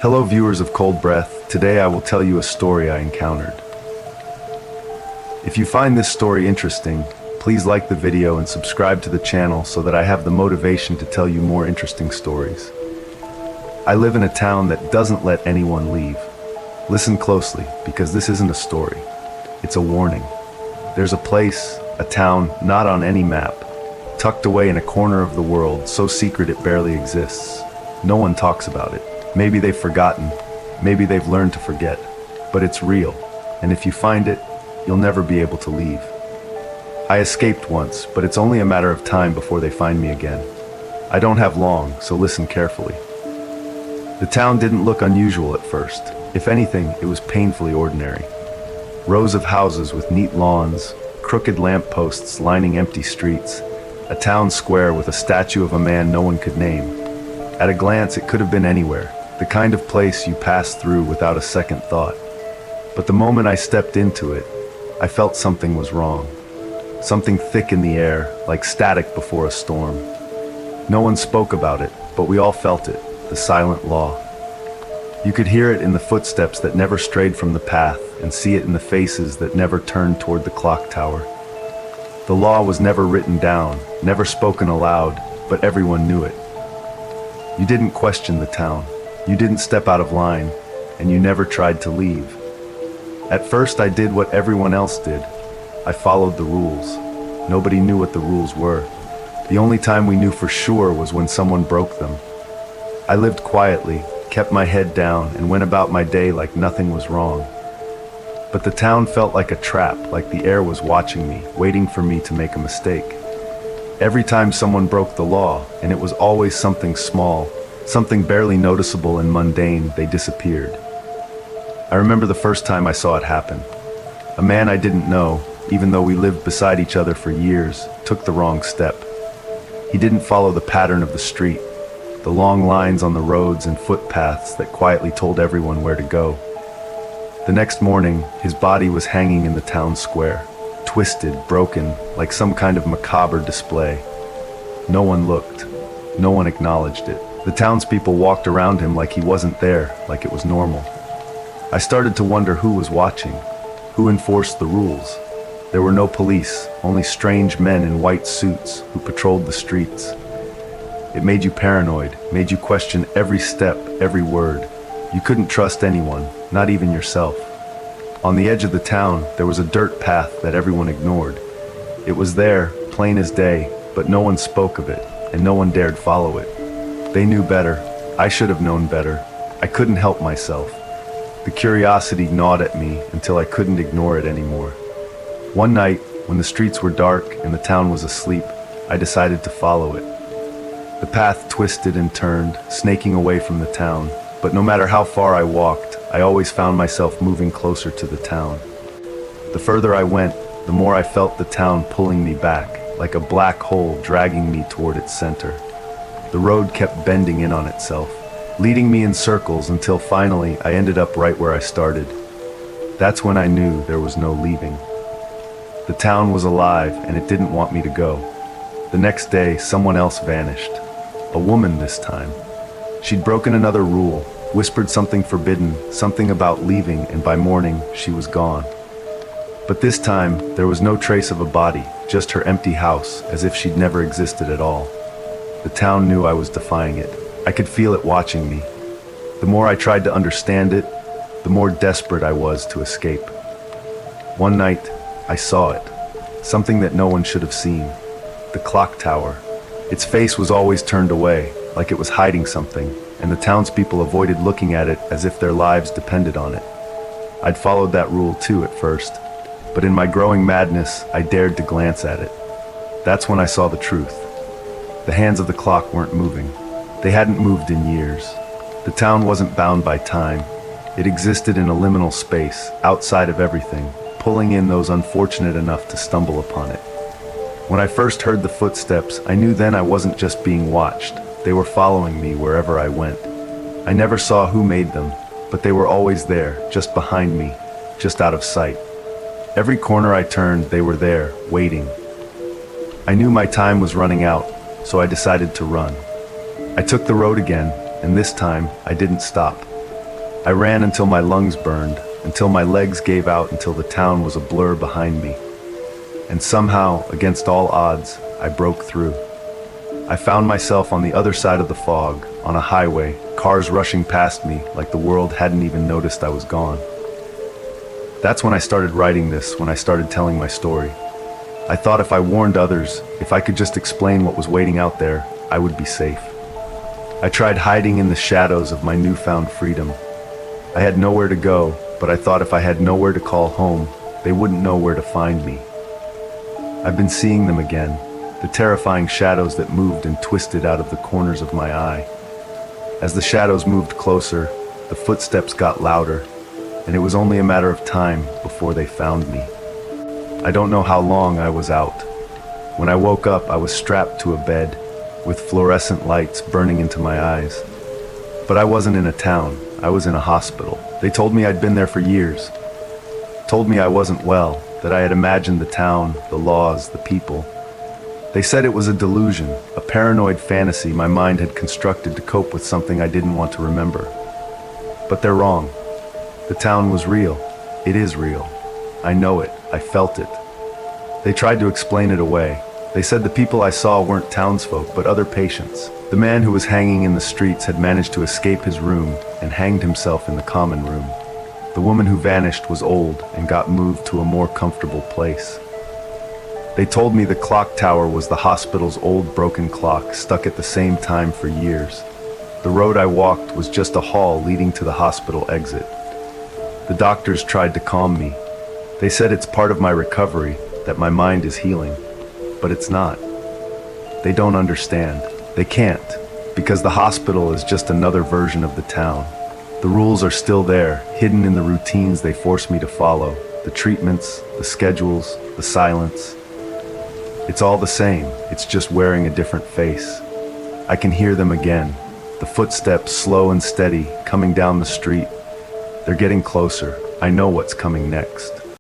Hello viewers of Cold Breath, today I will tell you a story I encountered. If you find this story interesting, please like the video and subscribe to the channel so that I have the motivation to tell you more interesting stories. I live in a town that doesn't let anyone leave. Listen closely, because this isn't a story. It's a warning. There's a place, a town, not on any map, tucked away in a corner of the world, so secret it barely exists. No one talks about it. Maybe they've forgotten, maybe they've learned to forget, but it's real, and if you find it, you'll never be able to leave. I escaped once, but it's only a matter of time before they find me again. I don't have long, so listen carefully. The town didn't look unusual at first. If anything, it was painfully ordinary. Rows of houses with neat lawns, crooked lampposts lining empty streets, a town square with a statue of a man no one could name. At a glance, it could have been anywhere, the kind of place you pass through without a second thought. But the moment I stepped into it, I felt something was wrong. Something thick in the air, like static before a storm. No one spoke about it, but we all felt it, the silent law. You could hear it in the footsteps that never strayed from the path, and see it in the faces that never turned toward the clock tower. The law was never written down, never spoken aloud, but everyone knew it. You didn't question the town, you didn't step out of line, and you never tried to leave. At first I did what everyone else did. I followed the rules. Nobody knew what the rules were. The only time we knew for sure was when someone broke them. I lived quietly, kept my head down, and went about my day like nothing was wrong. But the town felt like a trap, like the air was watching me, waiting for me to make a mistake. Every time someone broke the law, and it was always something small, something barely noticeable and mundane, they disappeared. I remember the first time I saw it happen. A man I didn't know, even though we lived beside each other for years, took the wrong step. He didn't follow the pattern of the street, the long lines on the roads and footpaths that quietly told everyone where to go. The next morning, his body was hanging in the town square, twisted, broken, like some kind of macabre display. No one looked. No one acknowledged it. The townspeople walked around him like he wasn't there, like it was normal. I started to wonder who was watching, who enforced the rules. There were no police, only strange men in white suits who patrolled the streets. It made you paranoid, made you question every step, every word. You couldn't trust anyone, not even yourself. On the edge of the town, there was a dirt path that everyone ignored. It was there, plain as day, but no one spoke of it, and no one dared follow it. They knew better. I should have known better. I couldn't help myself. The curiosity gnawed at me until I couldn't ignore it anymore. One night, when the streets were dark and the town was asleep, I decided to follow it. The path twisted and turned, snaking away from the town, but no matter how far I walked, I always found myself moving closer to the town. The further I went, the more I felt the town pulling me back, like a black hole dragging me toward its center. The road kept bending in on itself, leading me in circles until finally I ended up right where I started. That's when I knew there was no leaving. The town was alive and it didn't want me to go. The next day, someone else vanished. A woman this time. She'd broken another rule, whispered something forbidden, something about leaving, and by morning, she was gone. But this time, there was no trace of a body, just her empty house, as if she'd never existed at all. The town knew I was defying it. I could feel it watching me. The more I tried to understand it, the more desperate I was to escape. One night, I saw it. Something that no one should have seen. The clock tower. Its face was always turned away, like it was hiding something, and the townspeople avoided looking at it as if their lives depended on it. I'd followed that rule too at first, but in my growing madness, I dared to glance at it. That's when I saw the truth. The hands of the clock weren't moving. They hadn't moved in years. The town wasn't bound by time. It existed in a liminal space, outside of everything, pulling in those unfortunate enough to stumble upon it. When I first heard the footsteps, I knew then I wasn't just being watched. They were following me wherever I went. I never saw who made them, but they were always there, just behind me, just out of sight. Every corner I turned, they were there, waiting. I knew my time was running out, so I decided to run. I took the road again, and this time I didn't stop. I ran until my lungs burned, until my legs gave out, until the town was a blur behind me. And somehow, against all odds, I broke through. I found myself on the other side of the fog, on a highway, cars rushing past me like the world hadn't even noticed I was gone. That's when I started writing this, when I started telling my story. I thought if I warned others, if I could just explain what was waiting out there, I would be safe. I tried hiding in the shadows of my newfound freedom. I had nowhere to go, but I thought if I had nowhere to call home, they wouldn't know where to find me. I've been seeing them again, the terrifying shadows that moved and twisted out of the corners of my eye. As the shadows moved closer, the footsteps got louder, and it was only a matter of time before they found me. I don't know how long I was out. When I woke up, I was strapped to a bed, with fluorescent lights burning into my eyes. But I wasn't in a town, I was in a hospital. They told me I'd been there for years. Told me I wasn't well, that I had imagined the town, the laws, the people. They said it was a delusion, a paranoid fantasy my mind had constructed to cope with something I didn't want to remember. But they're wrong. The town was real. It is real. I know it. I felt it. They tried to explain it away. They said the people I saw weren't townsfolk, but other patients. The man who was hanging in the streets had managed to escape his room and hanged himself in the common room. The woman who vanished was old and got moved to a more comfortable place. They told me the clock tower was the hospital's old broken clock, stuck at the same time for years. The road I walked was just a hall leading to the hospital exit. The doctors tried to calm me. They said it's part of my recovery, that my mind is healing. But it's not. They don't understand. They can't, because the hospital is just another version of the town. The rules are still there, hidden in the routines they force me to follow, the treatments, the schedules, the silence. It's all the same, it's just wearing a different face. I can hear them again, the footsteps slow and steady, coming down the street. They're getting closer. I know what's coming next.